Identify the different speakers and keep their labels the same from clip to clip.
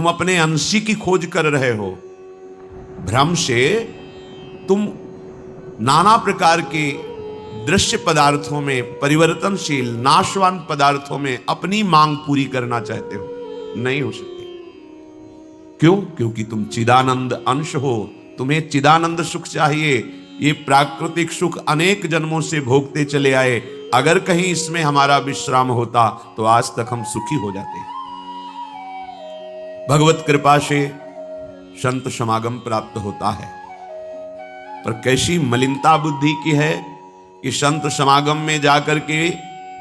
Speaker 1: तुम अपने अंशी की खोज कर रहे हो। भ्रम से तुम नाना प्रकार के दृश्य पदार्थों में, परिवर्तनशील नाशवान पदार्थों में अपनी मांग पूरी करना चाहते हो। नहीं हो सकती। क्यों? क्योंकि तुम चिदानंद अंश हो। तुम्हें चिदानंद सुख चाहिए। ये प्राकृतिक सुख अनेक जन्मों से भोगते चले आए। अगर कहीं इसमें हमारा विश्राम होता तो आज तक हम सुखी हो जाते। भगवत कृपा से संत समागम प्राप्त होता है, पर कैसी मलिनता बुद्धि की है कि संत समागम में जाकर के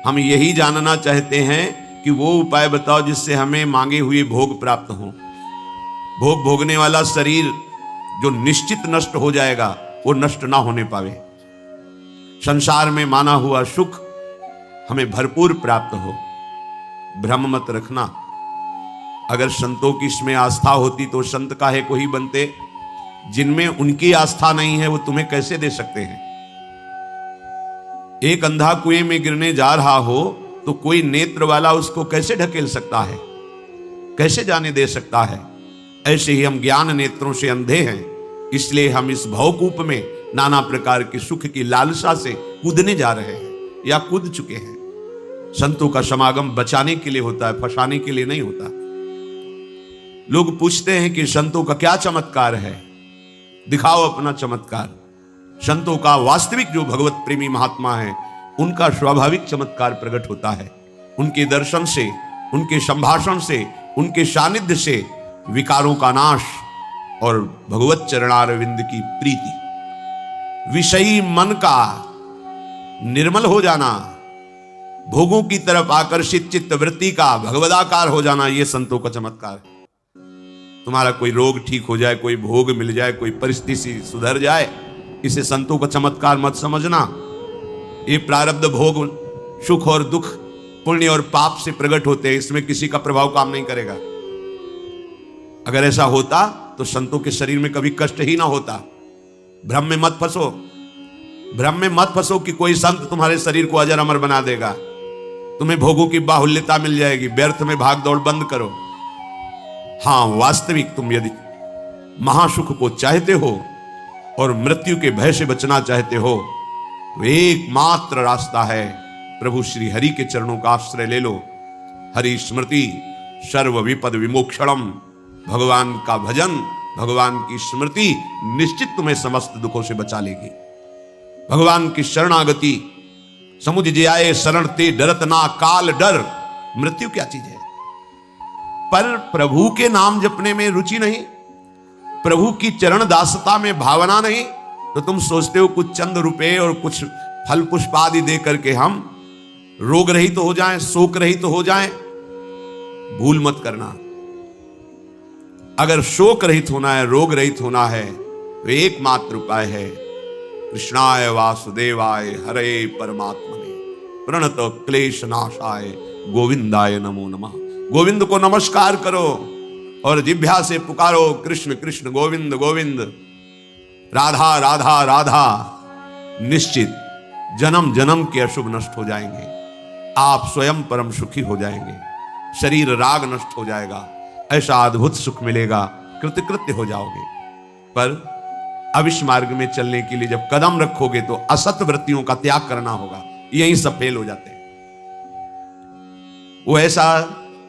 Speaker 1: हम यही जानना चाहते हैं कि वो उपाय बताओ जिससे हमें मांगे हुए भोग प्राप्त हो। भोग भोगने वाला शरीर जो निश्चित नष्ट हो जाएगा, वो नष्ट ना होने पावे। संसार में माना हुआ सुख हमें भरपूर प्राप्त हो। भ्रम मत रखना। अगर संतों की इसमें आस्था होती तो संत काहे को ही बनते। जिनमें उनकी आस्था नहीं है वो तुम्हें कैसे दे सकते हैं। एक अंधा कुएं में गिरने जा रहा हो तो कोई नेत्र वाला उसको कैसे ढकेल सकता है, कैसे जाने दे सकता है। ऐसे ही हम ज्ञान नेत्रों से अंधे हैं, इसलिए हम इस भवकूप में नाना प्रकार के सुख की लालसा से कूदने जा रहे हैं या कूद चुके हैं। संतों का समागम बचाने के लिए होता है, फंसाने के लिए नहीं होता। लोग पूछते हैं कि संतों का क्या चमत्कार है, दिखाओ अपना चमत्कार। संतों का वास्तविक जो भगवत प्रेमी महात्मा है, उनका स्वाभाविक चमत्कार प्रकट होता है। उनके दर्शन से, उनके संभाषण से, उनके सानिध्य से विकारों का नाश और भगवत चरणारविंद की प्रीति, विषयी मन का निर्मल हो जाना, भोगों की तरफ आकर्षित चित्त वृत्ति का भगवदाकार हो जाना, यह संतों का चमत्कार है। तुम्हारा कोई रोग ठीक हो जाए, कोई भोग मिल जाए, कोई परिस्थिति सुधर जाए, इसे संतों का चमत्कार मत समझना। ये प्रारब्ध भोग सुख और दुख, पुण्य और पाप से प्रकट होते हैं, इसमें किसी का प्रभाव काम नहीं करेगा। अगर ऐसा होता तो संतों के शरीर में कभी कष्ट ही ना होता। भ्रम में मत फंसो। भ्रम में मत फंसो कि कोई संत तुम्हारे शरीर को अजर अमर बना देगा, तुम्हें भोगों की बाहुल्यता मिल जाएगी। व्यर्थ में भाग दौड़ बंद करो। हां, वास्तविक तुम यदि महासुख को चाहते हो और मृत्यु के भय से बचना चाहते हो तो एकमात्र रास्ता है प्रभु श्री हरि के चरणों का आश्रय ले लो। हरि स्मृति सर्व विपद विमोक्षणम। भगवान का भजन, भगवान की स्मृति निश्चित तुम्हें समस्त दुखों से बचा लेगी। भगवान की शरणागति, समुझ जे आए शरण ते डरत ना काल डर। मृत्यु क्या चीज है? पर प्रभु के नाम जपने में रुचि नहीं, प्रभु की चरण दासता में भावना नहीं, तो तुम सोचते हो कुछ चंद रुपए और कुछ फल पुष्प आदि दे करके हम रोग रहित तो हो जाएं, शोक रहित तो हो जाएं। भूल मत करना। अगर शोक रहित होना है, रोग रहित होना है, तो एकमात्र उपाय है कृष्णाय वासुदेवाय हरे परमात्मने प्रणत क्लेश नाशाय गोविंदाय नमो नमः। गोविंद को नमस्कार करो और जिह्वा से पुकारो कृष्ण कृष्ण गोविंद गोविंद, राधा राधा राधा। निश्चित जन्म जन्म के अशुभ नष्ट हो जाएंगे। आप स्वयं परम सुखी हो जाएंगे। शरीर राग नष्ट हो जाएगा। ऐसा अद्भुत सुख मिलेगा, कृतकृत्य हो जाओगे। पर अब इस मार्ग में चलने के लिए जब कदम रखोगे तो असत वृत्तियों का त्याग करना होगा। यहीं सब फेल हो जाते हैं। वो ऐसा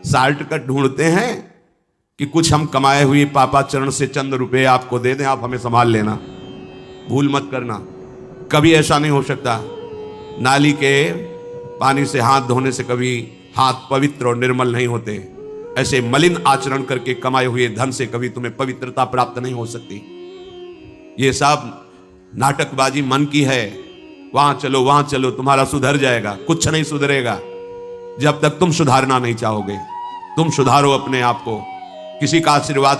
Speaker 1: शॉर्टकट ढूंढते हैं कि कुछ हम कमाए हुए पापा चरण से चंद रुपए आपको दे दें, आप हमें संभाल लेना। भूल मत करना, कभी ऐसा नहीं हो सकता। नाली के पानी से हाथ धोने से कभी हाथ पवित्र और निर्मल नहीं होते। ऐसे मलिन आचरण करके कमाए हुए धन से कभी तुम्हें पवित्रता प्राप्त नहीं हो सकती। ये सब नाटकबाजी मन की है। वहां चलो वहां चलो, तुम्हारा सुधर जाएगा। कुछ नहीं सुधरेगा जब तक तुम सुधारना नहीं चाहोगे। तुम सुधारो अपने आप को। किसी का आशीर्वाद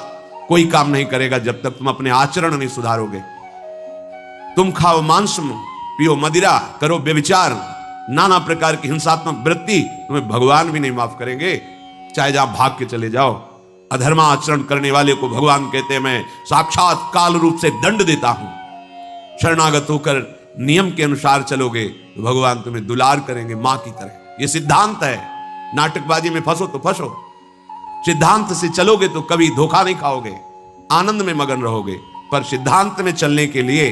Speaker 1: कोई काम नहीं करेगा जब तक तुम अपने आचरण नहीं सुधारोगे। तुम खाओ मांस, पियो मदिरा, करो व्यभिचार, नाना प्रकार की हिंसात्मक वृत्ति, तुम्हें भगवान भी नहीं माफ करेंगे, चाहे जहां भाग के चले जाओ। अधर्मा आचरण करने वाले को भगवान कहते हैं मैं साक्षात काल रूप से दंड देता हूं। शरणागत होकर नियम के अनुसार चलोगे तो भगवान तुम्हें दुलार करेंगे मां की तरह। यह सिद्धांत है। नाटकबाजी में फंसो तो फंसो। सिद्धांत से चलोगे तो कभी धोखा नहीं खाओगे, आनंद में मगन रहोगे। पर सिद्धांत में चलने के लिए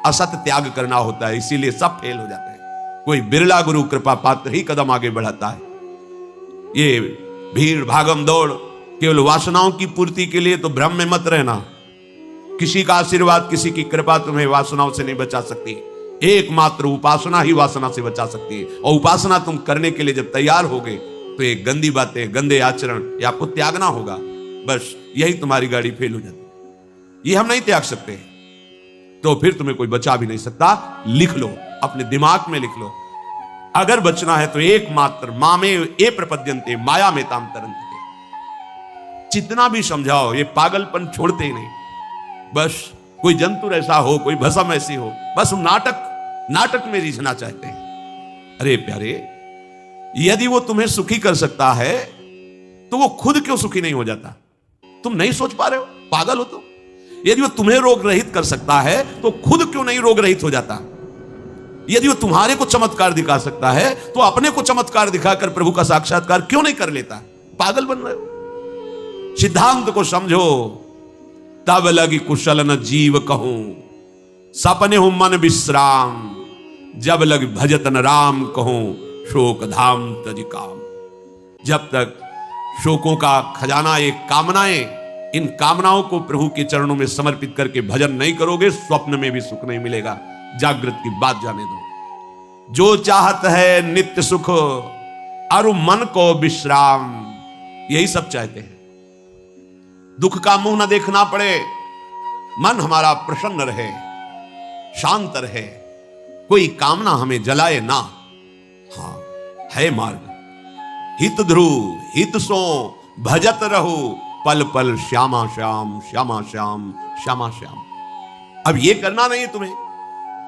Speaker 1: असत त्याग करना होता है, इसीलिए सब फेल हो जाते हैं। कोई बिरला गुरु कृपा पात्र ही कदम आगे बढ़ाता है। ये भीड़ भागम दौड़ केवल वासनाओं की पूर्ति के लिए, तो भ्रम में मत रहना। किसी का आशीर्वाद, किसी की कृपा तुम्हें वासनाओं से नहीं बचा सकती। एकमात्र उपासना ही वासना से बचा सकती है। और उपासना तुम करने के लिए जब तैयार होगे तो ये गंदी बातें, गंदे आचरण ये आपको त्यागना होगा। बस यही तुम्हारी गाड़ी फेल हो जाती है। ये हम नहीं त्याग सकते, तो फिर तुम्हें कोई बचा भी नहीं सकता। लिख लो, अपने दिमाग में लिख लो, अगर बचना है तो एकमात्र मामे ए प्रपद्यन्ते माया में ताम तरंते। जितना भी समझाओ ये पागलपन छोड़ते ही नहीं। बस कोई जंतु ऐसा हो, कोई भस्म ऐसी हो, बस हम नाटक में रिझना चाहते हैं। अरे प्यारे, यदि वो तुम्हें सुखी कर सकता है तो वो खुद क्यों सुखी नहीं हो जाता? तुम नहीं सोच पा रहे हो, पागल हो तुम। यदि वो तुम्हें रोग रहित कर सकता है तो खुद क्यों नहीं रोग रहित हो जाता? यदि वो तुम्हारे को चमत्कार दिखा सकता है तो अपने को चमत्कार दिखाकर प्रभु का साक्षात्कार क्यों नहीं कर लेता? पागल बन रहे हो। सिद्धांत को समझो, तब लगी कुशल न जीव कहूं, सपने हूं मन विश्राम, जब लग भजत न राम कहूं, शोक धाम तज काम। जब तक शोकों का खजाना एक कामनाएं, इन कामनाओं को प्रभु के चरणों में समर्पित करके भजन नहीं करोगे, स्वप्न में भी सुख नहीं मिलेगा। जागृत की बात जाने दो। जो चाहत है नित्य सुख, अरु मन को विश्राम, यही सब चाहते हैं। दुख का मुंह न देखना पड़े, मन हमारा प्रसन्न रहे, शांत रहे, कोई कामना हमें जलाए ना। हाँ, है मार्ग, हित ध्रुव हित सो भजत रहो, पल पल श्यामा श्याम श्यामा श्याम श्यामा श्याम। अब ये करना नहीं, तुम्हें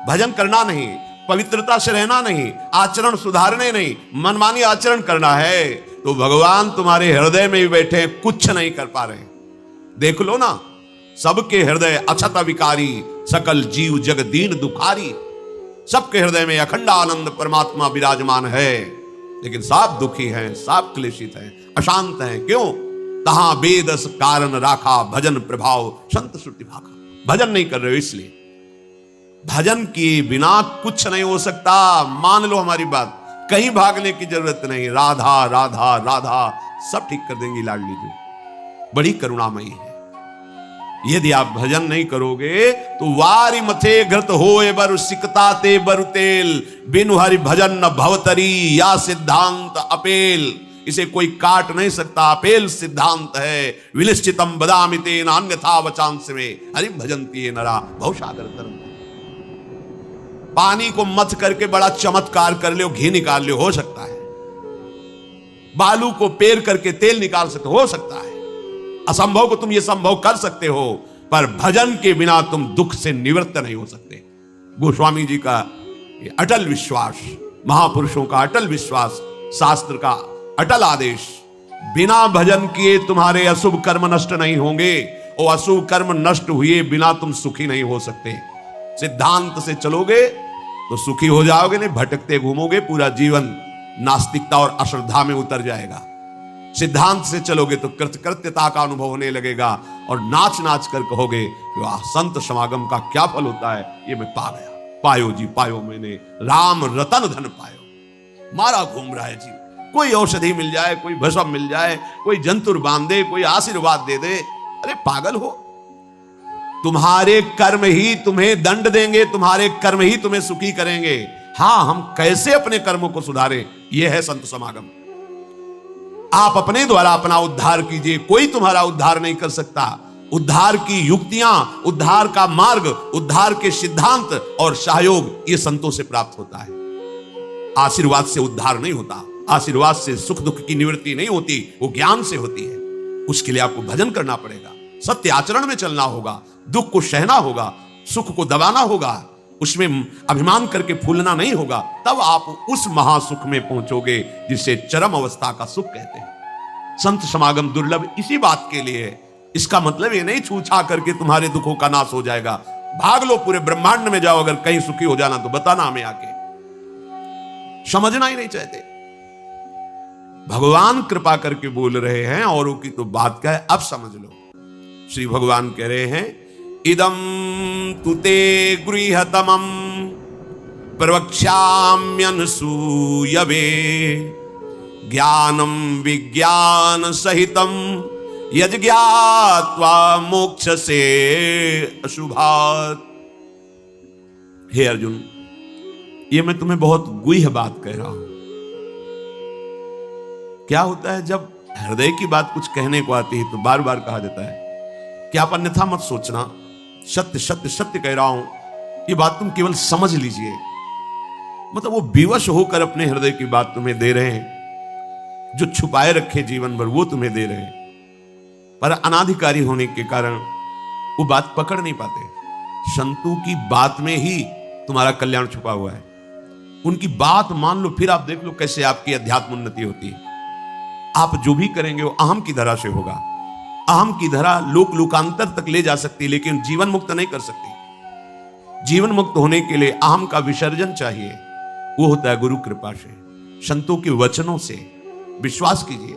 Speaker 1: भजन करना नहीं, पवित्रता से रहना नहीं, आचरण सुधारने नहीं, मनमानी आचरण करना है, तो भगवान तुम्हारे हृदय में ही बैठे हैं, कुछ नहीं कर पा रहे। देख लो ना, सबके हृदय अछत विकारी, सकल जीव जग दीन दुखारी। सबके हृदय में अखंड आनंद परमात्मा विराजमान है, लेकिन सब दुखी हैं, सब क्लेशित हैं, अशांत हैं। क्यों? तहां बेदस कारण राखा, भजन प्रभाव संत श्रुति भाखा। भजन नहीं कर रहे हो, इसलिए भजन किए बिना कुछ नहीं हो सकता। मान लो हमारी बात, कहीं भागने की जरूरत नहीं। राधा राधा राधा सब ठीक कर देंगी लाडली जी, बड़ी करुणामयी है। यदि आप भजन नहीं करोगे तो वारी मथे घृत होए बर सिकता ते बरु तेल, बिनु हरि भजन न भवतरी, या सिद्धांत अपेल। इसे कोई काट नहीं सकता, अपेल सिद्धांत है। विनिश्चितम बदामि तेन अन्यथा वचांस में, हरि भजन्ति नरा भवसागर तरम। पानी को मथ करके बड़ा चमत्कार कर लो, घी निकाल लो, हो सकता है। बालू को पेर करके तेल निकाल सकते, हो सकता है। असंभव को तुम ये संभव कर सकते हो, पर भजन के बिना तुम दुख से निवृत्त नहीं हो सकते। गोस्वामी जी का ये अटल विश्वास, महापुरुषों का अटल विश्वास, शास्त्र का अटल आदेश, बिना भजन किए तुम्हारे अशुभ कर्म नष्ट नहीं होंगे, और अशुभ कर्म नष्ट हुए बिना तुम सुखी नहीं हो सकते। सिद्धांत से चलोगे तो सुखी हो जाओगे, नहीं भटकते घूमोगे, पूरा जीवन नास्तिकता और अश्रद्धा में उतर जाएगा। सिद्धांत से चलोगे तो कृतकृत्यता का अनुभव होने लगेगा, और नाच नाच कर कहोगे वाह, संत समागम का क्या फल होता है, ये मैं पा गया। पायो जी पायो, मैंने राम रतन धन पायो। मारा घूम रहा है जी, कोई औषधि मिल जाए, कोई भस्म मिल जाए, कोई जंतुर बांध दे, कोई आशीर्वाद दे दे। अरे पागल हो, तुम्हारे कर्म ही तुम्हें दंड देंगे, तुम्हारे कर्म ही तुम्हें सुखी करेंगे। हां, हम कैसे अपने कर्मों को सुधारें, यह है संत समागम। आप अपने द्वारा अपना उद्धार कीजिए, कोई तुम्हारा उद्धार नहीं कर सकता। उद्धार की युक्तियां, उद्धार का मार्ग, उद्धार के सिद्धांत और सहयोग ये संतों से प्राप्त होता है। आशीर्वाद से उद्धार नहीं होता, आशीर्वाद से सुख दुख की निवृत्ति नहीं होती, वो ज्ञान से होती है। उसके लिए आपको भजन करना पड़ेगा, सत्य आचरण में चलना होगा, दुख को सहना होगा, सुख को दबाना होगा, उसमें अभिमान करके फूलना नहीं होगा। तब आप उस महासुख में पहुंचोगे जिसे चरम अवस्था का सुख कहते हैं। संत समागम दुर्लभ इसी बात के लिए है। इसका मतलब ये नहीं छूछा करके तुम्हारे दुखों का नाश हो जाएगा। भाग लो, पूरे ब्रह्मांड में जाओ, अगर कहीं सुखी हो जाना तो बताना हमें आके। समझना ही नहीं चाहते। भगवान कृपा करके बोल रहे हैं, औरों की तो बात क्या है, अब समझ लो। श्री भगवान कह रहे हैं, इदम तुते गृहतमम प्रवक्ष्याम्यनसूयवे ज्ञानम विज्ञान सहितम यज्ञात्वा मोक्ष से अशुभात। हे अर्जुन, ये मैं तुम्हें बहुत गुह्य बात कह रहा हूं। क्या होता है जब हृदय की बात कुछ कहने को आती है तो बार बार कहा जाता है कि आप अन्यथा मत सोचना, सत्य सत्य सत्य कह रहा हूं, ये बात तुम केवल समझ लीजिए। मतलब वो विवश होकर अपने हृदय की बात तुम्हें दे रहे हैं, जो छुपाए रखे जीवन भर वो तुम्हें दे रहे हैं, पर अनाधिकारी होने के कारण वो बात पकड़ नहीं पाते। संतों की बात में ही तुम्हारा कल्याण छुपा हुआ है। उनकी बात मान लो, फिर आप देख लो कैसे आपकी अध्यात्म उन्नति होती है। आप जो भी करेंगे वो अहम की धरा से होगा। अहम की धरा लोक लोकांतर तक ले जा सकती है, लेकिन जीवन मुक्त नहीं कर सकती। जीवन मुक्त होने के लिए अहम का विसर्जन चाहिए, वो होता है गुरु कृपा से, संतों के वचनों से। विश्वास कीजिए,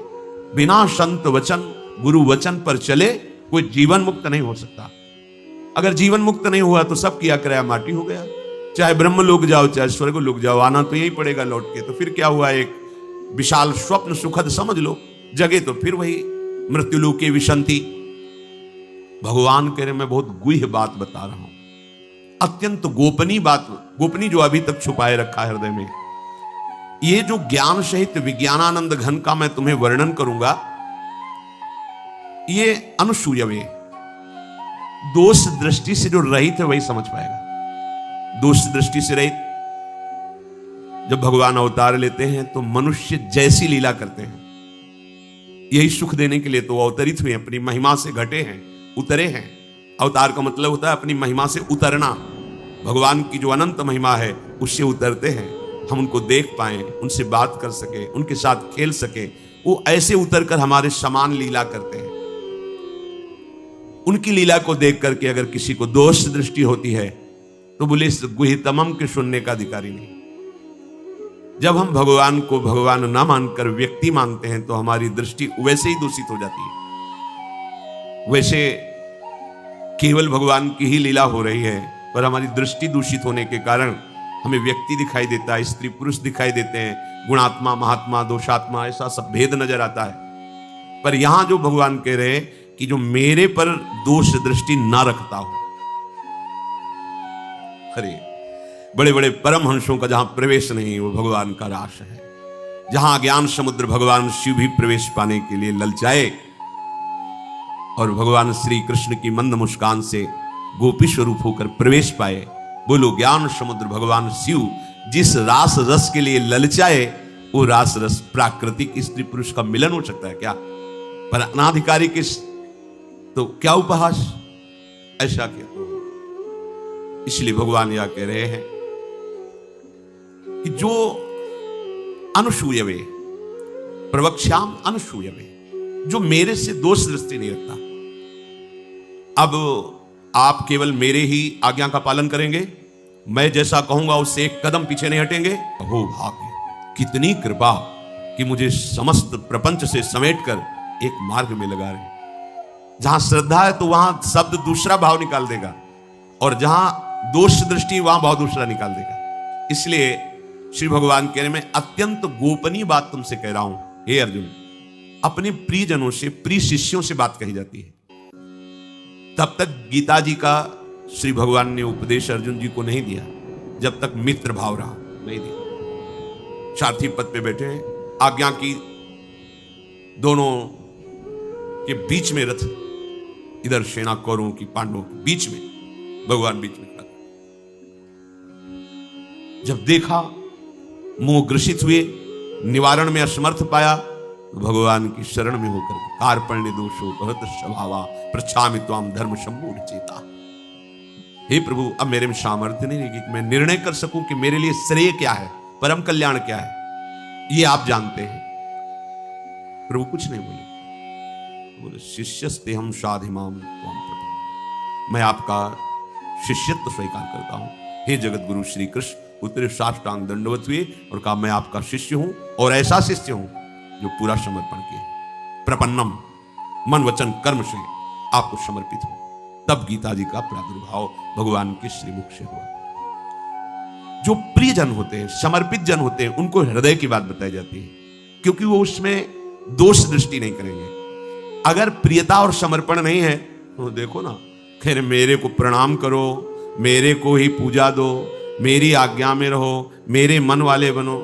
Speaker 1: बिना संत वचन गुरु वचन पर चले कोई जीवन मुक्त नहीं हो सकता। अगर जीवन मुक्त नहीं हुआ तो सब किया कराया माटी हो गया। चाहे ब्रह्म लोग जाओ चाहे स्वर्ग लोग जाओ, आना तो यही पड़ेगा लौट के। तो फिर क्या हुआ, एक विशाल स्वप्न सुखद समझ लो, जगे तो फिर वही मृत्युलोक की विशंति। भगवान कह रहे मैं बहुत गुह्य बात बता रहा हूं, अत्यंत गोपनीय बात, गोपनीय जो अभी तक छुपाए रखा है हृदय में। ये जो ज्ञान सहित विज्ञानानंद घन का मैं तुम्हें वर्णन करूंगा, ये अनुसूयवे, दोष दृष्टि से जो रहित है वही समझ पाएगा। दोष दृष्टि से रहित, जब भगवान अवतार लेते हैं तो मनुष्य जैसी लीला करते हैं, यही सुख देने के लिए तो अवतरित हुए, अपनी महिमा से घटे हैं, उतरे हैं। अवतार का मतलब होता है अपनी महिमा से उतरना। भगवान की जो अनंत महिमा है उससे उतरते हैं, हम उनको देख पाए, उनसे बात कर सके, उनके साथ खेल सके। वो ऐसे उतर कर हमारे समान लीला करते हैं। उनकी लीला को देख करके अगर किसी को दोष दृष्टि होती है तो बोले इस गुह्यतमम के सुनने का अधिकारी नहीं। जब हम भगवान को भगवान ना मानकर व्यक्ति मानते हैं तो हमारी दृष्टि वैसे ही दूषित हो जाती है। वैसे केवल भगवान की ही लीला हो रही है, पर हमारी दृष्टि दूषित होने के कारण हमें व्यक्ति दिखाई देता है, स्त्री पुरुष दिखाई देते हैं, गुणात्मा महात्मा दोषात्मा, ऐसा सब भेद नजर आता है। पर यहां जो भगवान कह रहे हैं कि जो मेरे पर दोष दृष्टि ना रखता हो, अरे बड़े बड़े परमहंसों का जहां प्रवेश नहीं वो भगवान का रास है। जहां ज्ञान समुद्र भगवान शिव भी प्रवेश पाने के लिए ललचाए और भगवान श्री कृष्ण की मंद मुस्कान से गोपी स्वरूप होकर प्रवेश पाए। बोलो ज्ञान समुद्र भगवान शिव जिस रास रस के लिए ललचाए, वो रास रस प्राकृतिक स्त्री पुरुष का मिलन हो सकता है क्या? पर अनाधिकारी के तो क्या उपहास, ऐसा क्या? इसलिए भगवान यह कह रहे हैं कि जो अनुसूयवे प्रवक्ष्याम अनुसूयवे, जो मेरे से दोष दृष्टि नहीं रखता। अब आप केवल मेरे ही आज्ञा का पालन करेंगे, मैं जैसा कहूंगा उससे एक कदम पीछे नहीं हटेंगे। हो भाग्य, कितनी कृपा कि मुझे समस्त प्रपंच से समेटकर एक मार्ग में लगा रहे। जहां श्रद्धा है तो वहां शब्द दूसरा भाव निकाल देगा, और जहां दोष दृष्टि वहां भाव दूसरा निकाल देगा। इसलिए श्री भगवान कह रहे मैं अत्यंत गोपनीय बात तुमसे कह रहा हूं। हे अर्जुन, अपने प्रियजनों से, प्रिय शिष्यों से बात कही जाती है। तब तक गीता जी का श्री भगवान ने उपदेश अर्जुन जी को नहीं दिया जब तक मित्र भाव रहा, नहीं दिया। सारथी पद पे बैठे हैं, आज्ञा की दोनों के बीच में रथ, इधर सेना कौरवों की पांडवों के बीच में, भगवान बीच में खड़ा। जब देखा मोह ग्रसित हुए, निवारण में असमर्थ पाया, तो भगवान की शरण में होकर कार्पण्य दोषो बहुत स्वभावा प्रच्छामि त्वाम धर्म सम्मूढ़ चेता। हे प्रभु, अब मेरे में सामर्थ्य नहीं रहेगी कि मैं निर्णय कर सकूं कि मेरे लिए श्रेय क्या है, परम कल्याण क्या है, ये आप जानते हैं। प्रभु कुछ नहीं बोले शिष्यस्ते हम साधिमाम त्वाम प्रपन्नः, मैं आपका शिष्यत्व स्वीकार करता हूं। हे जगत गुरु श्री कृष्ण उतरे साष्टांग दंडवत हुए और कहा मैं आपका शिष्य हूं, और ऐसा शिष्य हूं जो पूरा समर्पण किए, प्रपन्नम, मन वचन कर्म से आपको समर्पित हो। तब गीता जी का प्रादुर्भाव भगवान के श्रीमुख से हुआ। जो प्रिय जन होते हैं, समर्पित जन होते हैं, उनको हृदय की बात बताई जाती है, क्योंकि वो उसमें दोष दृष्टि नहीं करेंगे। अगर प्रियता और समर्पण नहीं है तो देखो ना, खैर मेरे को प्रणाम करो, मेरे को ही पूजा दो, मेरी आज्ञा में रहो, मेरे मन वाले बनो।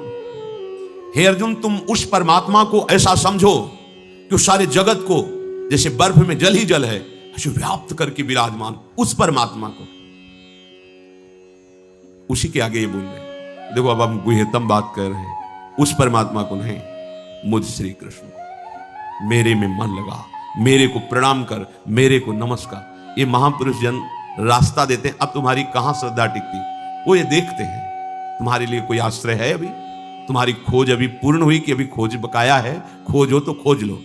Speaker 1: हे अर्जुन, तुम उस परमात्मा को ऐसा समझो कि सारे जगत को जैसे बर्फ में जल ही जल है ऐसे व्याप्त करके विराजमान उस परमात्मा को, उसी के आगे ये बोल रहे। देखो अब हम गुह्यतम बात कर रहे हैं, उस परमात्मा को नहीं, मुझ श्री कृष्ण को। मेरे में मन लगा, मेरे को प्रणाम कर, मेरे को नमस्कार। ये महापुरुष जन रास्ता देते हैं। अब तुम्हारी कहां श्रद्धा टिकती, वो ये देखते हैं तुम्हारे लिए कोई आश्रय है, अभी तुम्हारी खोज अभी पूर्ण हुई कि अभी खोज बकाया है। खोज हो तो खोज लो,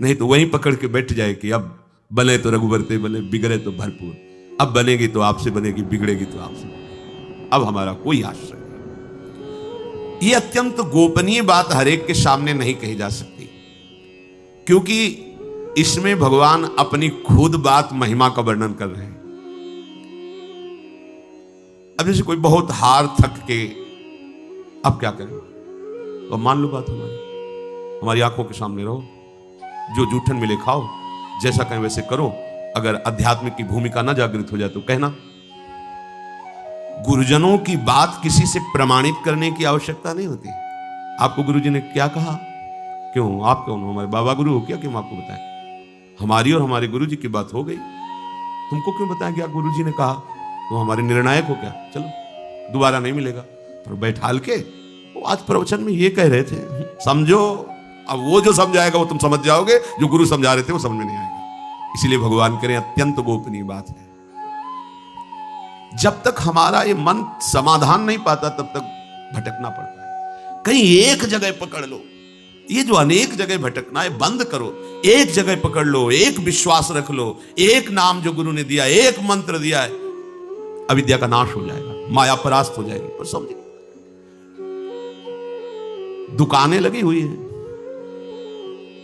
Speaker 1: नहीं तो वहीं पकड़ के बैठ जाए कि अब बने तो रघुबर ते बने, बिगड़े तो भरपूर। अब बनेगी तो आपसे बनेगी, बिगड़ेगी तो आपसे, अब हमारा कोई आश्रय नहीं। ये अत्यंत गोपनीय बात हर एक के सामने नहीं कही जा सकती, क्योंकि इसमें भगवान अपनी खुद बात महिमा का वर्णन कर रहे हैं। अब जैसे कोई बहुत हार थक के, अब क्या करें, तो मान लो बात हमारी आंखों के सामने रहो, जो जूठन मिले खाओ, जैसा कहें वैसे करो। अगर अध्यात्म की भूमिका ना जागृत हो जाए तो कहना। गुरुजनों की बात किसी से प्रमाणित करने की आवश्यकता नहीं होती। आपको गुरुजी ने क्या कहा, क्यों आप कौन हो, हमारे बाबा गुरु हो क्या, क्यों आपको बताएं? हमारी और हमारे गुरुजी की बात हो गई, तुमको क्यों बताएं क्या गुरुजी ने कहा? तो हमारे निर्णायक हो क्या, चलो दोबारा नहीं मिलेगा। तो बैठाल के वो आज प्रवचन में ये कह रहे थे, समझो। अब वो जो समझाएगा वो तुम समझ जाओगे, जो गुरु समझा रहे थे वो समझ में नहीं आएगा। इसीलिए भगवान करें अत्यंत गोपनीय बात है। जब तक हमारा ये मन समाधान नहीं पाता तब तक भटकना पड़ता है। कहीं एक जगह पकड़ लो, ये जो अनेक जगह भटकना है बंद करो। एक जगह पकड़ लो, एक विश्वास रख लो, एक नाम जो गुरु ने दिया, एक मंत्र दिया है, अविद्या का नाश हो जाएगा, माया परास्त हो जाएगी। पर समझिए, दुकानें लगी हुई हैं,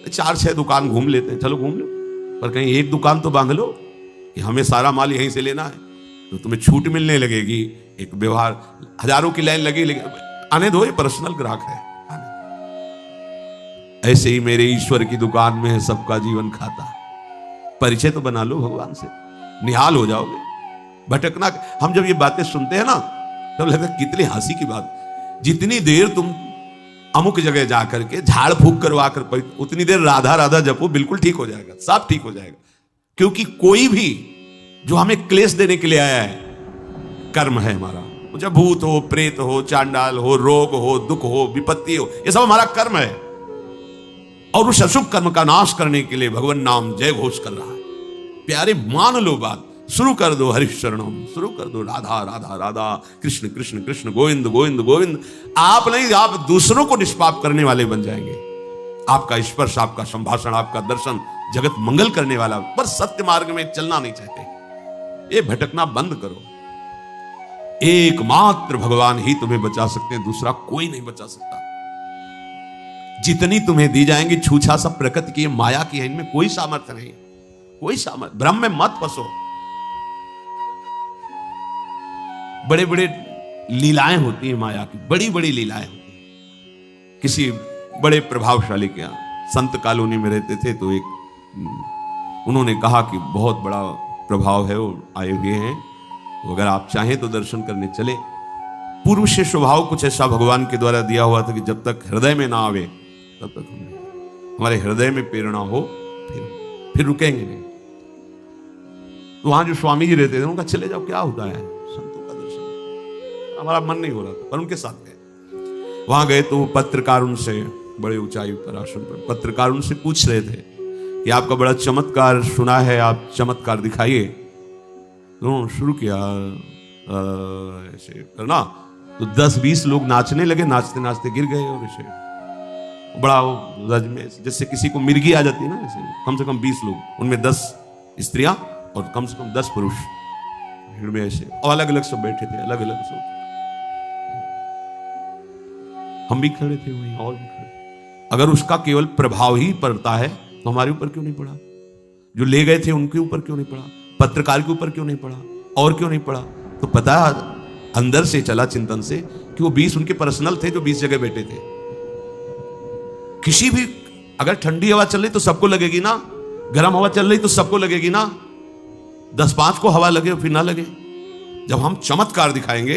Speaker 1: 4-6 दुकान घूम लेते हैं, चलो घूम लो, पर कहीं एक दुकान तो बांध लो कि हमें सारा माल यहीं से लेना है, तो तुम्हें छूट मिलने लगेगी। एक व्यवहार, हजारों की लाइन लगी, आने दो, ये पर्सनल ग्राहक है। ऐसे ही मेरे ईश्वर की दुकान में है सबका जीवन खाता। परिचय तो बना लो भगवान से, निहाल हो जाओगे। भटकना, हम जब ये बातें सुनते हैं ना तब लगता है कितनी हंसी की बात। जितनी देर तुम अमुक जगह जाकर के झाड़ फूक करवा कर, उतनी देर राधा राधा जपो, बिल्कुल ठीक हो जाएगा, सब ठीक हो जाएगा। क्योंकि कोई भी जो हमें क्लेश देने के लिए आया है, कर्म है हमारा। चाहे भूत हो, प्रेत हो, चांडाल हो, रोग हो, दुख हो, विपत्ति हो, ये सब हमारा कर्म है। और उस अशुभ कर्म का नाश करने के लिए भगवान नाम जय घोष कर रहा है। प्यारे मान लो बात, शुरू कर दो हरिशरणम, शुरू कर दो राधा राधा राधा, कृष्ण कृष्ण कृष्ण, गोविंद गोविंद गोविंद। आप नहीं, आप दूसरों को निष्पाप करने वाले बन जाएंगे। आपका स्पर्श, आपका संभाषण, आपका दर्शन जगत मंगल करने वाला। पर सत्य मार्ग में चलना नहीं चाहते, ये भटकना बंद करो। एकमात्र भगवान ही तुम्हें बचा सकते हैं, दूसरा कोई नहीं बचा सकता। जितनी तुम्हें दी जाएंगी छूछा सब प्रकृति की, माया की है, इनमें कोई सामर्थ्य नहीं, कोई सामर्थ्य। भ्रम में मत फंसो। बड़े बड़े लीलाएं होती हैं माया की, बड़ी बड़ी लीलाएं होती हैं। किसी बड़े प्रभावशाली के यहाँ संत कॉलोनी में रहते थे, तो एक उन्होंने कहा कि बहुत बड़ा प्रभाव है, वो आए हुए हैं, तो अगर आप चाहें तो दर्शन करने चले। पूर्व से स्वभाव कुछ ऐसा भगवान के द्वारा दिया हुआ था कि जब तक हृदय में ना आवे तब तक हमारे हृदय में प्रेरणा हो फिर रुकेंगे नहीं। तो वहां जो स्वामी जी रहते थे उनका चले जाओ, क्या होता है, संतों का दर्शन। हमारा मन नहीं हो रहा था, पर उनके साथ गए। वहां गए तो पत्रकार उनसे, बड़े ऊंचाई पर आसन पर पत्रकार उनसे पूछ रहे थे कि आपका बड़ा चमत्कार सुना है, आप चमत्कार दिखाइए। तो शुरू किया ऐसे करना, तो 10-20 लोग नाचने लगे, नाचते नाचते गिर गए। और ऐसे बड़ा रज में, जैसे किसी को मिर्गी आ जाती है ना, ऐसे कम से कम 20 लोग, उनमें 10 स्त्रियां और कम से कम 10 पुरुष भीड़ में ऐसे, और अलग अलग सब बैठे थे, अलग अलग सब। हम भी खड़े थे वहीं, और भी खड़े। अगर उसका केवल प्रभाव ही पड़ता है तो हमारे ऊपर क्यों नहीं पड़ा? जो ले गए थे उनके ऊपर क्यों नहीं पड़ा? पत्रकार के ऊपर क्यों नहीं पड़ा? और क्यों नहीं पड़ा? तो पता अंदर से चला चिंतन से कि वो 20 उनके पर्सनल थे जो 20 जगह बैठे थे। किसी भी अगर ठंडी हवा चल रही तो सबको लगेगी ना, गर्म हवा चल रही तो सबको लगेगी ना, 10-5 को हवा लगे फिर ना लगे। जब हम चमत्कार दिखाएंगे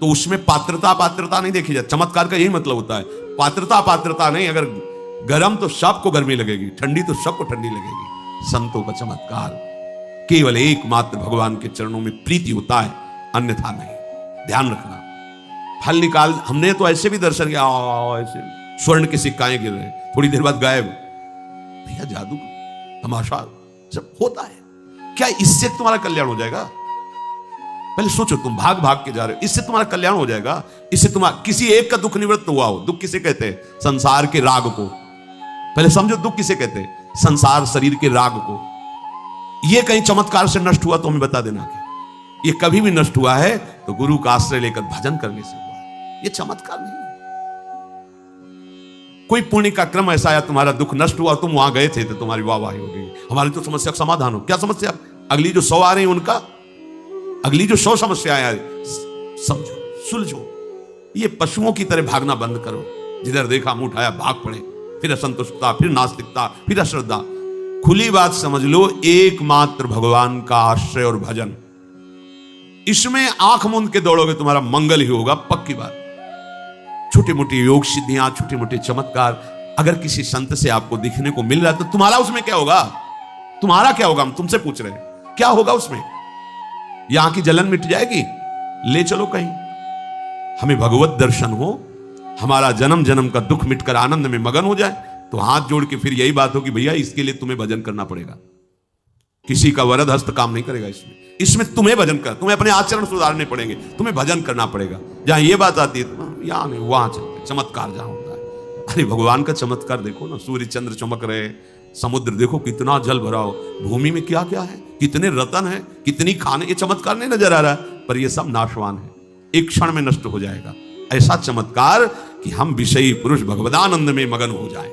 Speaker 1: तो उसमें पात्रता नहीं देखी जाती। चमत्कार का यही मतलब होता है, पात्रता नहीं। अगर गर्म तो सबको गर्मी लगेगी, ठंडी तो सबको ठंडी लगेगी। संतों का चमत्कार केवल एकमात्र भगवान के चरणों में प्रीति होता है, अन्यथा नहीं। ध्यान रखना। फल निकाल, हमने तो ऐसे भी दर्शन किया, ऐसे स्वर्ण के सिक्काएं गिर रहे, थोड़ी देर बाद गायब। भैया जादू तमाशा सब होता है। क्या इससे तुम्हारा कल्याण हो जाएगा? पहले सोचो, तुम भाग भाग के जा रहे हो, इससे तुम्हारा कल्याण हो जाएगा? इससे तुम्हारा किसी एक का दुख निवृत्त हुआ हो। दुख किसे कहते हैं? संसार के राग को। पहले समझो दुख किसे कहते हैं? संसार शरीर के राग को। ये कहीं चमत्कार से नष्ट हुआ तो हमें बता देना कि ये कभी भी नष्ट हुआ है तो गुरु का आश्रय लेकर भजन करने से हुआ है। ये चमत्कार नहीं है। कोई पुण्य का क्रम ऐसा आया, तुम्हारा दुख नष्ट हुआ, तुम वहां गए थे तो तुम्हारी वाहवाही हो गई। हमारी तो समस्या का समाधान हो। क्या समस्या? अगली जो 100 आ रही है उनका, अगली जो 100 समस्याएं आ रही, समझो, सुलझो। ये पशुओं की तरह भागना बंद करो। जिधर देखा मुंह उठाया भाग पड़े, फिर असंतुष्टता, फिर नास्तिकता, फिर अश्रद्धा। खुली बात समझ लो, एकमात्र भगवान का आश्रय और भजन, इसमें आंख मूंद के दौड़ोगे तुम्हारा मंगल ही होगा, पक्की बात। छोटी मोटी योग सिद्धियां, छोटे मोटे चमत्कार अगर किसी संत से आपको दिखने को मिल रहा है तो तुम्हारा उसमें क्या होगा? तुम्हारा क्या होगा? हम तुमसे पूछ रहे हैं, क्या होगा उसमें? यहां की जलन मिट जाएगी? ले चलो कहीं। हमें भगवत दर्शन हो, हमारा जन्म जन्म का दुख मिटकर आनंद में मगन हो जाए, तो हाथ जोड़ के फिर यही बात हो कि भैया इसके लिए तुम्हें भजन करना पड़ेगा। किसी का वरद हस्त काम नहीं करेगा। इसमें तुम्हें भजन कर, तुम्हें अपने आचरण सुधारने पड़ेंगे, तुम्हें भजन करना पड़ेगा। जहां ये बात आती है तो यहां नहीं, वहां चलते। चमत्कार जहां होता है, अरे भगवान का चमत्कार देखो ना, सूर्य चंद्र चमक रहे, समुद्र देखो कितना जल भरा हो, भूमि में क्या क्या है, कितने रतन है, कितनी खाने। ये चमत्कार नहीं नजर आ रहा है, पर ये सब नाशवान है, एक क्षण में नष्ट हो जाएगा। ऐसा चमत्कार कि हम विषयी पुरुष भगवदानंद में मगन हो जाएं।